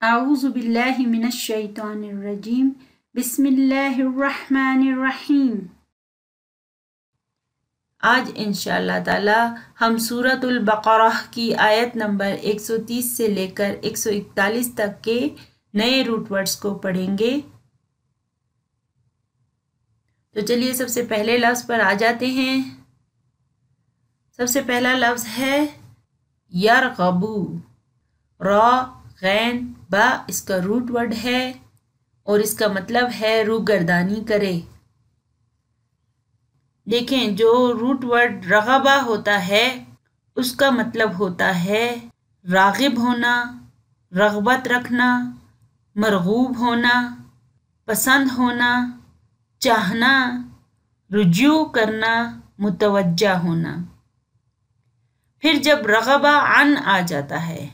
اعوذ باللہ من الشیطان الرجیم بسم اللہ الرحمن الرحیم۔ آج انشاءاللہ تعالی ہم سورۃ البقرہ کی آیت نمبر 130 سے لے کر 141 تک کے نئے روٹ ورڈز کو پڑھیں گے۔ تو چلیے سب سے پہلے لفظ پر آ جاتے ہیں۔ سب سے پہلا لفظ ہے یرغبو، را غین با اس کا روٹ ورڈ ہے اور اس کا مطلب ہے روگردانی کرے۔ دیکھیں جو روٹ ورڈ رغبہ ہوتا ہے اس کا مطلب ہوتا ہے راغب ہونا، رغبت رکھنا، مرغوب ہونا، پسند ہونا، چاہنا، رجوع کرنا، متوجہ ہونا۔ پھر جب رغبہ عن آ جاتا ہے،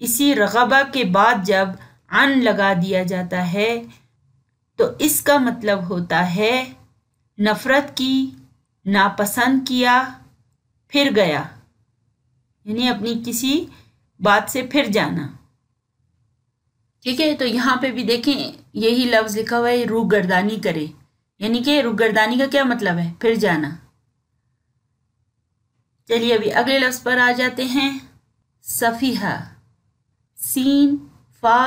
اسی رغبہ کے بعد جب عن لگا دیا جاتا ہے تو اس کا مطلب ہوتا ہے نفرت کی، ناپسند کیا، پھر گیا، یعنی اپنی کسی بات سے پھر جانا۔ ٹھیک ہے، تو یہاں پہ بھی دیکھیں یہی لفظ لکھا ہوا ہے روگردانی کرے، یعنی کہ روگردانی کا کیا مطلب ہے؟ پھر جانا۔ چلیے ابھی اگلے لفظ پر آ جاتے ہیں۔ سفیہہ، سین فا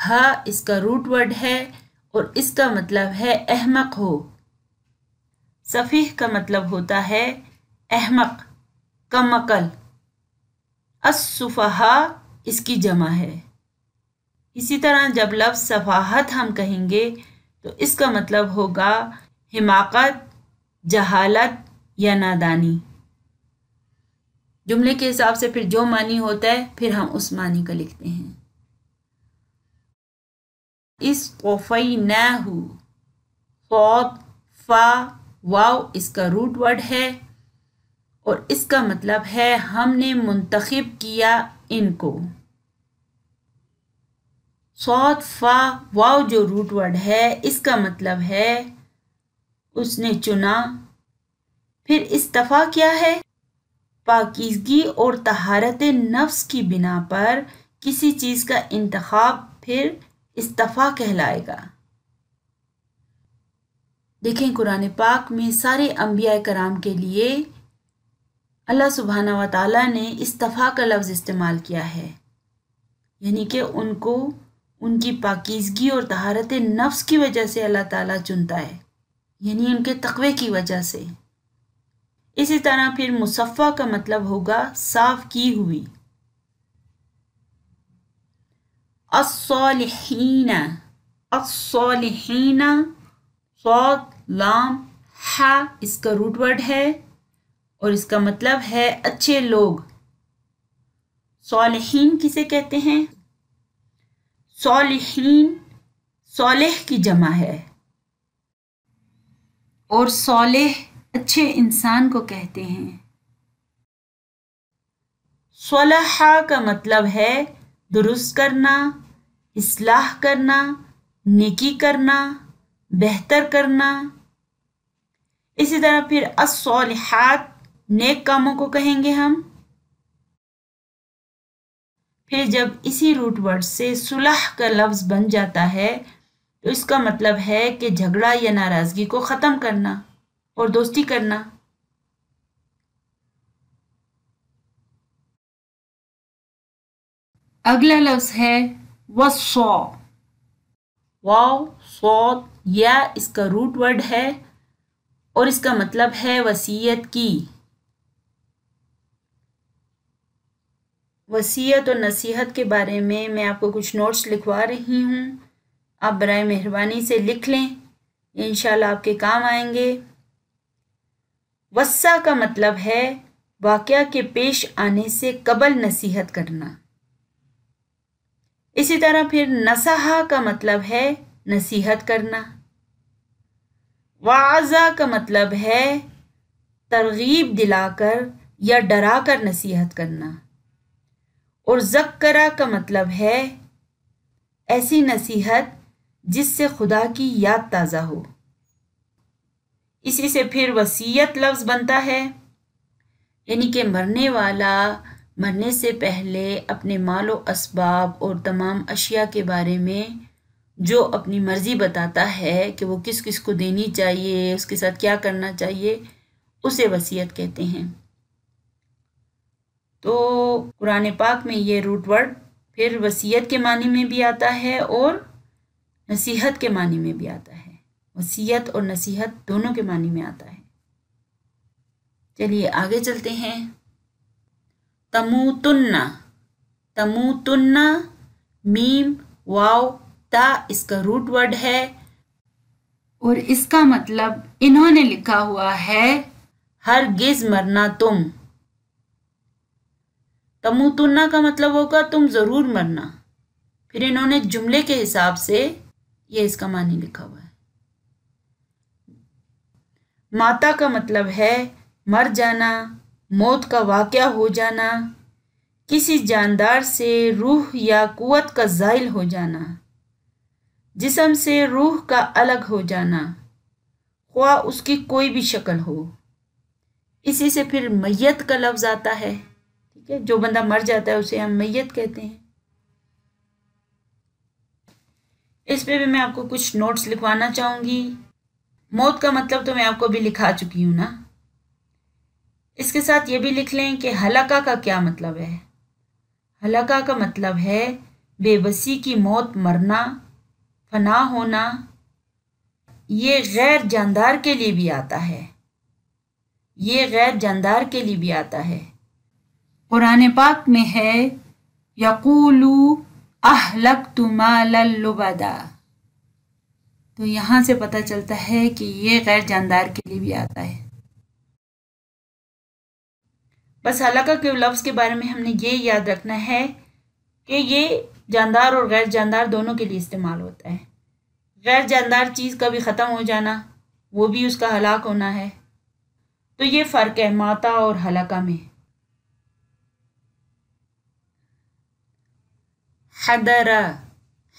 ہا اس کا روٹ ورڈ ہے اور اس کا مطلب ہے احمق ہو۔ سفیہ کا مطلب ہوتا ہے احمق، کم عقل۔ السفہاء اس کی جمع ہے۔ اسی طرح جب لفظ سفاہت ہم کہیں گے تو اس کا مطلب ہوگا حماقت، جہالت یا نادانی۔ جملے کے حساب سے پھر جو معنی ہوتا ہے پھر ہم اس معنی کا لکھتے ہیں۔ اصطفیناہ، صاد فا واو اس کا روٹ ورڈ ہے اور اس کا مطلب ہے ہم نے منتخب کیا ان کو۔ صاد فا واو جو روٹ ورڈ ہے اس کا مطلب ہے اس نے چنا۔ پھر اصطفیٰ کیا ہے؟ پاکیزگی اور طہارت نفس کی بنا پر کسی چیز کا انتخاب پھر اصطفیٰ کہلائے گا۔ دیکھیں قرآن پاک میں سارے انبیاء کرام کے لیے اللہ سبحانہ و تعالیٰ نے اصطفیٰ کا لفظ استعمال کیا ہے، یعنی کہ ان کو ان کی پاکیزگی اور طہارت نفس کی وجہ سے اللہ تعالیٰ چنتا ہے، یعنی ان کے تقوی کی وجہ سے۔ اسی طرح پھر مصفہ کا مطلب ہوگا صاف کی ہوئی۔ الصالحین، الصالحین صاد لام ہا اس کا روٹ ورڈ ہے اور اس کا مطلب ہے اچھے لوگ۔ صالحین کسے کہتے ہیں؟ صالحین صالح کی جمع ہے اور صالح اچھے انسان کو کہتے ہیں۔ صلح کا مطلب ہے درست کرنا، اصلاح کرنا، نیکی کرنا، بہتر کرنا۔ اسی طرح پھر الصالحات نیک کاموں کو کہیں گے ہم۔ پھر جب اسی روٹ ورڈ سے صلح کا لفظ بن جاتا ہے تو اس کا مطلب ہے کہ جھگڑا یا ناراضگی کو ختم کرنا اور دوستی کرنا۔ اگلا لفظ ہے وصا، واو صاد یا اس کا روٹ ورڈ ہے اور اس کا مطلب ہے وصیت کی۔ وصیت اور نصیحت کے بارے میں آپ کو کچھ نوٹس لکھوا رہی ہوں، آپ برائے مہربانی سے لکھ لیں، انشاءاللہ آپ کے کام آئیں گے۔ وصا کا مطلب ہے واقعہ کے پیش آنے سے قبل نصیحت کرنا۔ اسی طرح پھر نصحہ کا مطلب ہے نصیحت کرنا۔ وعظہ کا مطلب ہے ترغیب دلا کر یا ڈرا کر نصیحت کرنا اور ذکرہ کا مطلب ہے ایسی نصیحت جس سے خدا کی یاد تازہ ہو۔ اسی سے پھر وصیت لفظ بنتا ہے، یعنی کہ مرنے والا مرنے سے پہلے اپنے مال و اسباب اور تمام اشیاء کے بارے میں جو اپنی مرضی بتاتا ہے کہ وہ کس کس کو دینی چاہیے، اس کے ساتھ کیا کرنا چاہیے، اسے وصیت کہتے ہیں۔ تو قرآن پاک میں یہ روٹ ورڈ پھر وصیت کے معنی میں بھی آتا ہے اور نصیحت کے معنی میں بھی آتا ہے۔ وصیت اور نصیحت دونوں کے معنی میں آتا ہے۔ چلیے آگے چلتے ہیں۔ تموتن، تموتن، میم واو تا اس کا روٹ ورڈ ہے اور اس کا مطلب انہوں نے لکھا ہوا ہے ہرگز مرنا تم۔ تموتن کا مطلب ہوگا تم ضرور مرنا، پھر انہوں نے جملے کے حساب سے یہ اس کا معنی لکھا ہوا ہے۔ ماتا کا مطلب ہے مر جانا، موت کا واقعہ ہو جانا، کسی جاندار سے روح یا قوت کا زائل ہو جانا، جسم سے روح کا الگ ہو جانا، خواہ اس کی کوئی بھی شکل ہو۔ اسی سے پھر میت کا لفظ آتا ہے، ٹھیک ہے، جو بندہ مر جاتا ہے اسے ہم میت کہتے ہیں۔ اس پہ بھی میں آپ کو کچھ نوٹس لکھوانا چاہوں گی۔ موت کا مطلب تو میں آپ کو بھی لکھا چکی ہوں نا۔ اس کے ساتھ یہ بھی لکھ لیں کہ ہلاکہ کا کیا مطلب ہے۔ ہلاکہ کا مطلب ہے بے بسی کی موت، مرنا، فنا ہونا۔ یہ غیر جاندار کے لیے بھی آتا ہے، یہ غیر جاندار کے لیے بھی آتا ہے۔ قرآن پاک میں ہے یقولو اہلکت مالا لبدا، تو یہاں سے پتہ چلتا ہے کہ یہ غیر جاندار کے لیے بھی آتا ہے۔ بس ہلاکہ کے لفظ کے بارے میں ہم نے یہ یاد رکھنا ہے کہ یہ جاندار اور غیر جاندار دونوں کے لیے استعمال ہوتا ہے۔ غیر جاندار چیز کا بھی ختم ہو جانا، وہ بھی اس کا ہلاک ہونا ہے۔ تو یہ فرق ہے ماتا اور ہلاکہ میں۔ حضر،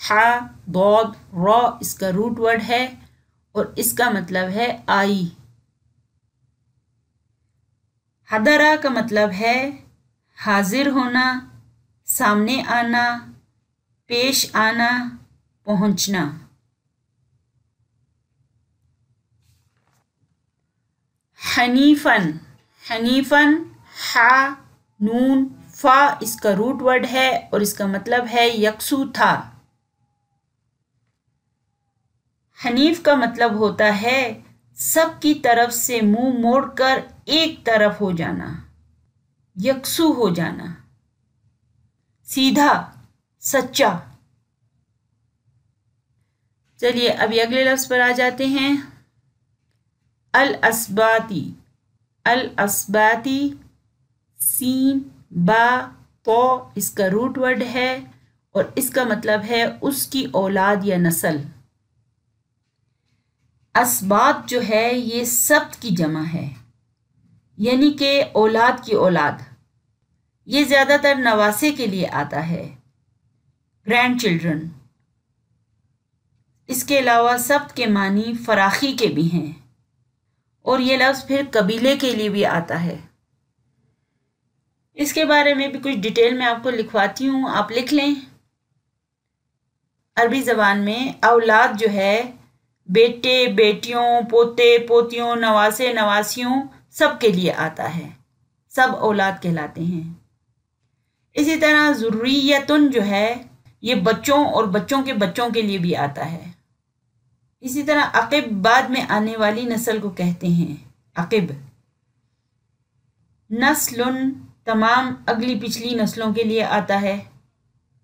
ح ضاد را اس کا روٹ ورڈ ہے اور اس کا مطلب ہے آئی۔ حضرہ کا مطلب ہے حاضر ہونا، سامنے آنا، پیش آنا، پہنچنا۔ حنیفن، حنیفن، ح نون فا اس کا روٹ ورڈ ہے اور اس کا مطلب ہے یکسو تھا۔ حنیف کا مطلب ہوتا ہے سب کی طرف سے منہ موڑ کر ایک طرف ہو جانا، یکسو ہو جانا، سیدھا، سچا۔ چلیے ابھی اگلے لفظ پر آ جاتے ہیں۔ الاسباتی، الاسباتی، سین با تو اس کا روٹ ورڈ ہے اور اس کا مطلب ہے اس کی اولاد یا نسل۔ اسبات جو ہے یہ سبت کی جمع ہے، یعنی کہ اولاد کی اولاد۔ یہ زیادہ تر نواسے کے لیے آتا ہے، گرینڈ چلڈرن۔ اس کے علاوہ سبت کے معنی فراخی کے بھی ہیں اور یہ لفظ پھر قبیلے کے لیے بھی آتا ہے۔ اس کے بارے میں بھی کچھ ڈیٹیل میں آپ کو لکھواتی ہوں، آپ لکھ لیں۔ عربی زبان میں اولاد جو ہے بیٹے، بیٹیوں، پوتے، پوتیوں، نواسے، نواسیوں سب کے لیے آتا ہے، سب اولاد کہلاتے ہیں۔ اسی طرح ذریتن جو ہے یہ بچوں اور بچوں کے بچوں کے لیے بھی آتا ہے۔ اسی طرح عقب بعد میں آنے والی نسل کو کہتے ہیں عقب۔ نسلن تمام اگلی پچھلی نسلوں کے لیے آتا ہے،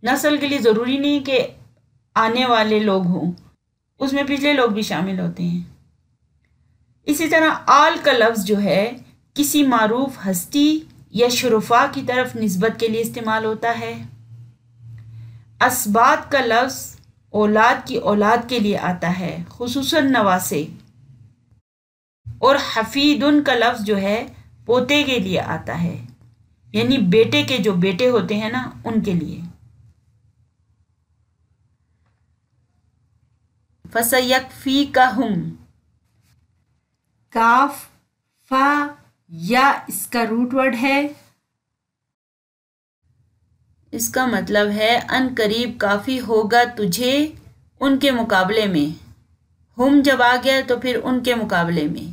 نسل کے لیے ضروری نہیں کہ آنے والے لوگ ہوں، اس میں پچھلے لوگ بھی شامل ہوتے ہیں۔ اسی طرح آل کا لفظ جو ہے کسی معروف ہستی یا شرفا کی طرف نسبت کے لیے استعمال ہوتا ہے۔ اسبات کا لفظ اولاد کی اولاد کے لیے آتا ہے، خصوصاً نواسے۔ اور حفیدن کا لفظ جو ہے پوتے کے لیے آتا ہے، یعنی بیٹے کے جو بیٹے ہوتے ہیں نا ان کے لیے۔ فَسَيَكْفِيكَهُمْ، کاف فا یا اس کا روٹ ورڈ ہے اس کا مطلب ہے ان قریب کافی ہوگا تجھے ان کے مقابلے میں. ہم جب آ گیا تو پھر ان کے مقابلے میں.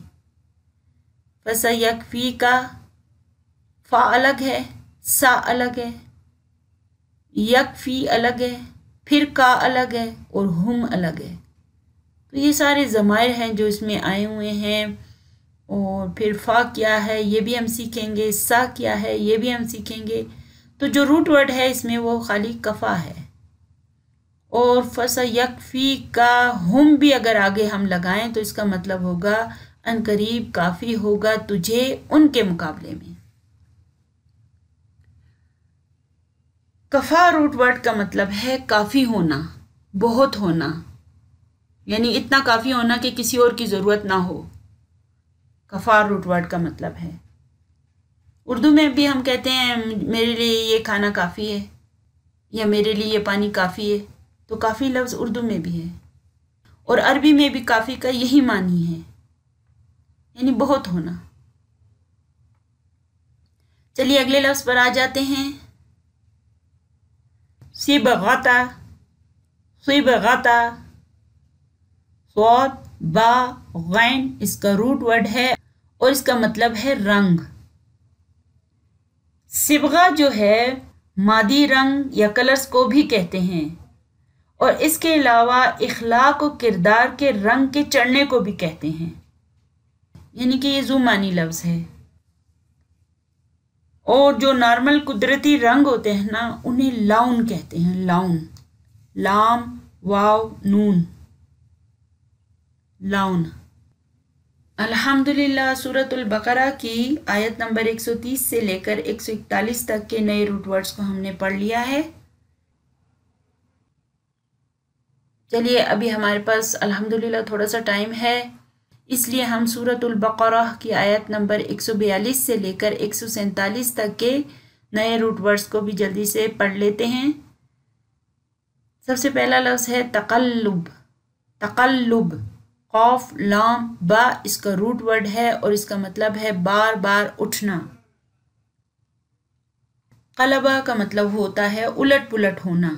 فَسَيَكْفِيكَ کا فا الگ ہے، سا الگ ہے، یکفی الگ ہے، پھر کا الگ ہے اور ہم الگ ہے. تو یہ سارے ضمائر ہیں جو اس میں آئے ہوئے ہیں. اور پھر فا کیا ہے یہ بھی ہم سیکھیں گے، سا کیا ہے یہ بھی ہم سیکھیں گے. تو جو روٹ ورڈ ہے اس میں وہ خالی کفا ہے. اور فَسَيَكْفِيكَ کا ہم بھی اگر آگے ہم لگائیں تو اس کا مطلب ہوگا ان قریب کافی ہوگا تجھے ان کے مقابلے میں. کفا روٹ ورڈ کا مطلب ہے کافی ہونا، بہت ہونا، یعنی اتنا کافی ہونا کہ کسی اور کی ضرورت نہ ہو. کفا روٹ ورڈ کا مطلب ہے. اردو میں بھی ہم کہتے ہیں میرے لیے یہ کھانا کافی ہے یا میرے لیے یہ پانی کافی ہے. تو کافی لفظ اردو میں بھی ہے اور عربی میں بھی کافی کا یہی معنی ہے، یعنی بہت ہونا. چلیے اگلے لفظ پر آ جاتے ہیں. صبغتا، صبغتا، صاد با غین اس کا روٹ ورڈ ہے اور اس کا مطلب ہے رنگ. صبغہ جو ہے مادی رنگ یا کلرز کو بھی کہتے ہیں اور اس کے علاوہ اخلاق و کردار کے رنگ کے چڑھنے کو بھی کہتے ہیں، یعنی کہ یہ ذو معنی لفظ ہے. اور جو نارمل قدرتی رنگ ہوتے ہیں نا انہیں لاؤن کہتے ہیں. لاؤن، لام واو نون، لاؤن. الحمدللہ سورۃ البقرہ کی آیت نمبر 130 سے لے کر 141 تک کے نئے روٹ ورڈز کو ہم نے پڑھ لیا ہے. چلیے ابھی ہمارے پاس الحمدللہ تھوڑا سا ٹائم ہے، اس لیے ہم سورۃ البقرہ کی آیت نمبر 142 سے لے کر 147 تک کے نئے روٹ ورڈز کو بھی جلدی سے پڑھ لیتے ہیں. سب سے پہلا لفظ ہے تقلب. تقلب، قاف لام با اس کا روٹ ورڈ ہے اور اس کا مطلب ہے بار بار اٹھنا. قلبہ کا مطلب ہوتا ہے الٹ پلٹ ہونا.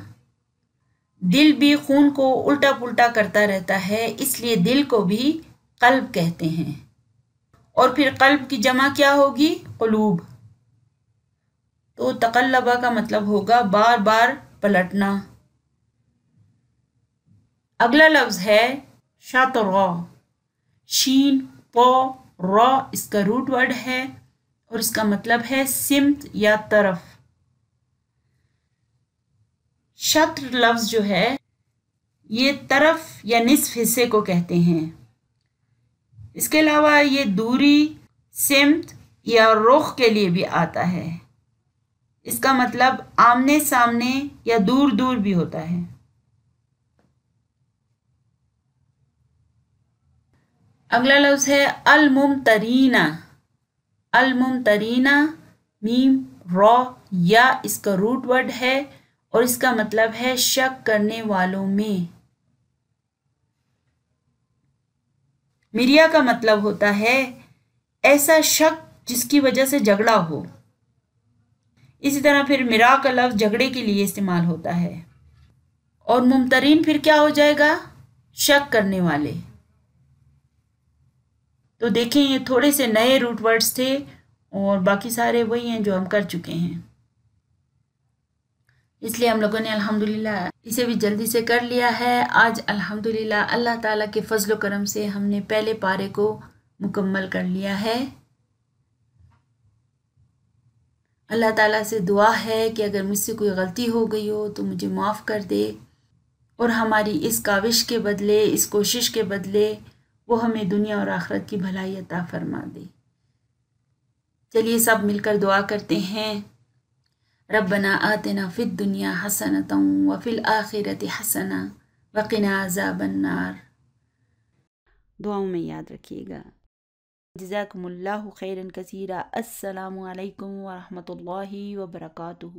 دل بھی خون کو الٹا پلٹا کرتا رہتا ہے اس لیے دل کو بھی قلب کہتے ہیں. اور پھر قلب کی جمع کیا ہوگی؟ قلوب. تو تقلبہ کا مطلب ہوگا بار بار پلٹنا. اگلا لفظ ہے شطرا. شین پو را اس کا روٹ ورڈ ہے اور اس کا مطلب ہے سمت یا طرف. شطر لفظ جو ہے یہ طرف یا نصف حصے کو کہتے ہیں. اس کے علاوہ یہ دوری، سمت یا رخ کے لیے بھی آتا ہے. اس کا مطلب آمنے سامنے یا دور دور بھی ہوتا ہے. اگلا لفظ ہے الممترینہ. الممترینہ میم را یا اس کا روٹ ورڈ ہے اور اس کا مطلب ہے شک کرنے والوں میں. مریا کا مطلب ہوتا ہے ایسا شک جس کی وجہ سے جھگڑا ہو. اسی طرح پھر مرا کا لفظ جھگڑے کے لیے استعمال ہوتا ہے. اور ممترین پھر کیا ہو جائے گا؟ شک کرنے والے. تو دیکھیں یہ تھوڑے سے نئے روٹ ورڈز تھے اور باقی سارے وہی ہیں جو ہم کر چکے ہیں، اس لیے ہم لوگوں نے الحمدللہ اسے بھی جلدی سے کر لیا ہے. آج الحمدللہ اللہ تعالیٰ کے فضل و کرم سے ہم نے پہلے پارے کو مکمل کر لیا ہے. اللہ تعالیٰ سے دعا ہے کہ اگر مجھ سے کوئی غلطی ہو گئی ہو تو مجھے معاف کر دے اور ہماری اس کاوش کے بدلے، اس کوشش کے بدلے وہ ہمیں دنیا اور آخرت کی بھلائی عطا فرما دے. چلیے سب مل کر دعا کرتے ہیں. ربنا آتنا فی الدنیا حسنۃ وفی الآخرۃ حسنہ وقنا عذاب النار. دعاؤں میں یاد رکھیے گا. جزاکم اللہ خیرا کثیرا. السلام علیکم ورحمۃ اللہ وبرکاتہ.